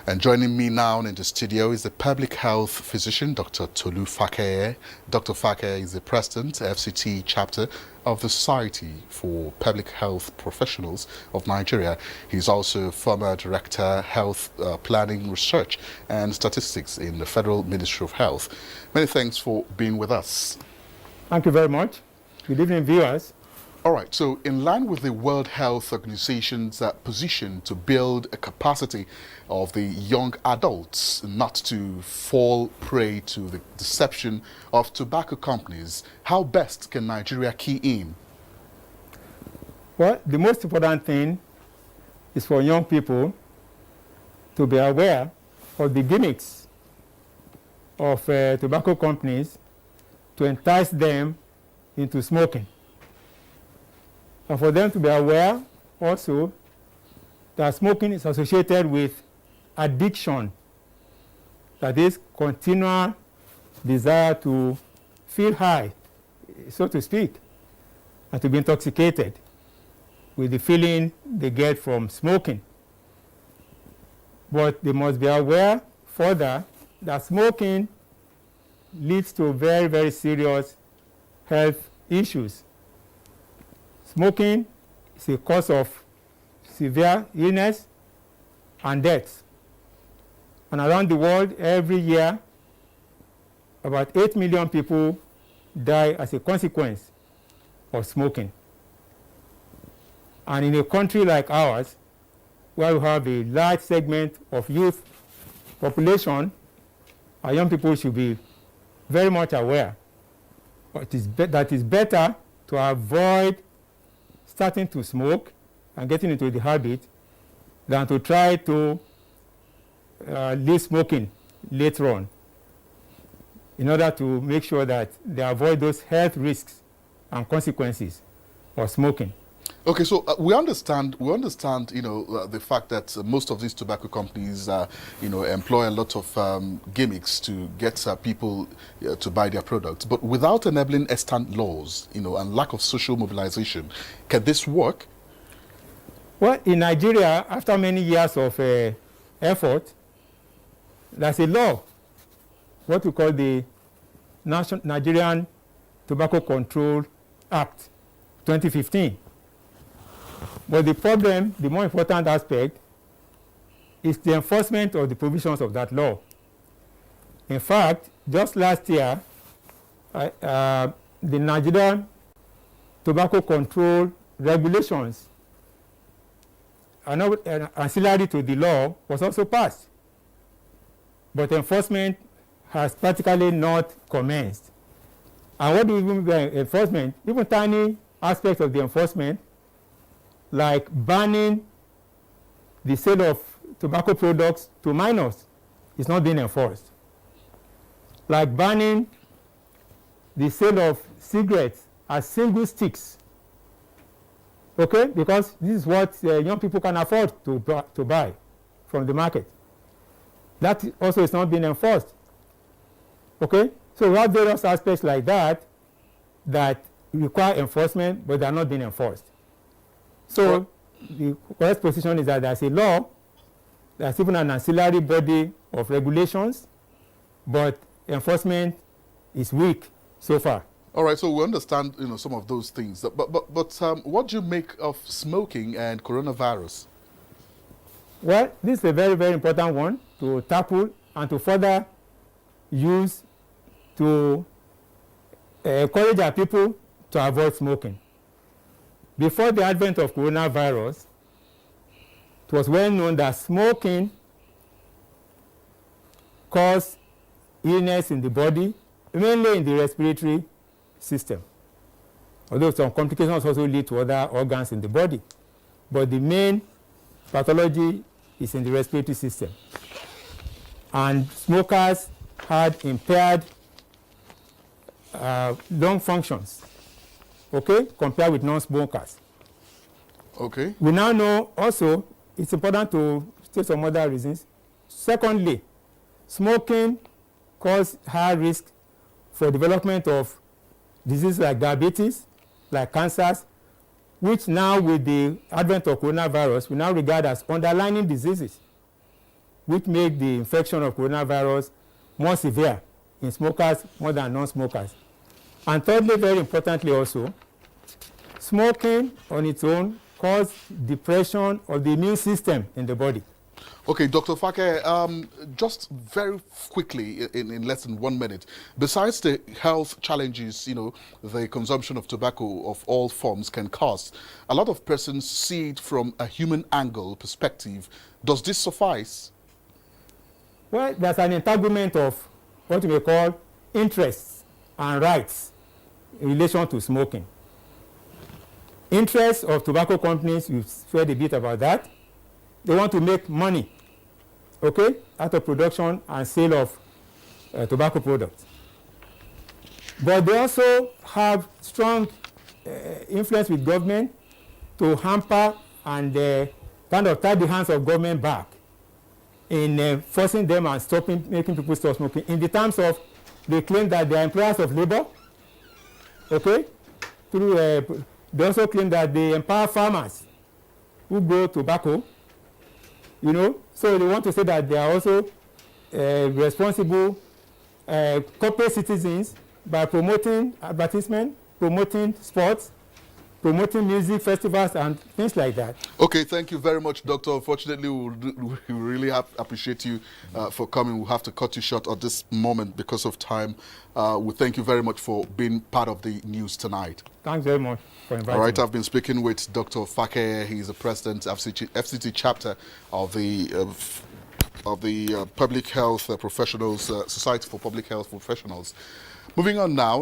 And joining me now in the studio is the public health physician, Dr. Tolu Fakeye. Dr. Fakeye is the president, FCT chapter of the Society for Public Health Professionals of Nigeria. He's also former director, health planning, research and statistics in the Federal Ministry of Health. Many thanks for being with us. Thank you very much. Good evening, viewers. All right, so in line with the World Health Organization's position to build a capacity of the young adults not to fall prey to the deception of tobacco companies, how best can Nigeria key in? Well, the most important thing is for young people to be aware of the gimmicks of tobacco companies to entice them into smoking. And for them to be aware also that smoking is associated with addiction, that is, continual desire to feel high, so to speak, and to be intoxicated with the feeling they get from smoking. But they must be aware further that smoking leads to very, very serious health issues. Smoking is a cause of severe illness and death. And around the world, every year, about 8 million people die as a consequence of smoking. And in a country like ours, where we have a large segment of youth population, our young people should be very much aware that it's better to avoid starting to smoke and getting into the habit than to try to leave smoking later on, in order to make sure that they avoid those health risks and consequences of smoking. Okay, so we understand, the fact that most of these tobacco companies, employ a lot of gimmicks to get people to buy their products. But without enabling extant laws, and lack of social mobilization, can this work? Well, in Nigeria, after many years of effort, there's a law, what we call the Nigerian Tobacco Control Act 2015. But the problem, the more important aspect, is the enforcement of the provisions of that law. In fact, just last year, the Nigerian Tobacco Control Regulations, ancillary to the law, was also passed. But enforcement has practically not commenced. And what do we mean by enforcement? Even tiny aspects of the enforcement, like banning the sale of tobacco products to minors, is not being enforced. Like banning the sale of cigarettes as single sticks, okay? Because this is what young people can afford to buy from the market. That also is not being enforced, okay? So we have various aspects like that that require enforcement, but they are not being enforced. So the correct position is that there's a law, there's even an ancillary body of regulations, but enforcement is weak so far. All right, so we understand, some of those things. But what do you make of smoking and coronavirus? Well, this is a very, very important one to tackle and to further use to encourage our people to avoid smoking. Before the advent of coronavirus, it was well known that smoking caused illness in the body, mainly in the respiratory system. Although some complications also lead to other organs in the body. But the main pathology is in the respiratory system. And smokers had impaired lung functions, okay, compared with non-smokers. Okay. We now know also it's important to state some other reasons. Secondly, smoking causes high risk for development of diseases like diabetes, like cancers, which now with the advent of coronavirus, we now regard as underlying diseases. which make the infection of coronavirus more severe in smokers more than non-smokers. And thirdly, very importantly also, smoking on its own causes depression of the immune system in the body. Okay, Dr. Fakeye, just very quickly, in less than 1 minute, besides the health challenges, you know, the consumption of tobacco of all forms can cause, a lot of persons see it from a human angle perspective. Does this suffice? Well, there's an entanglement of what we may call interests and rights in relation to smoking. Interests of tobacco companies, we've said a bit about that. They want to make money, okay, out of production and sale of tobacco products. But they also have strong influence with government to hamper and kind of tie the hands of government back in forcing them and making people stop smoking in the terms of they claim that they are employers of labor, okay? They also claim that they empower farmers who grow tobacco, you know, so they want to say that they are also responsible corporate citizens by promoting advertisement, promoting sports, promoting music festivals and things like that. Okay, thank you very much, Doctor. Unfortunately, we really appreciate you for coming. We'll have to cut you short at this moment because of time. We thank you very much for being part of the news tonight. Thanks very much for inviting me. All right, I've been speaking with Dr. Fakeye. He's the president of FCT chapter of the Public Health Professionals, Society for Public Health Professionals. Moving on now.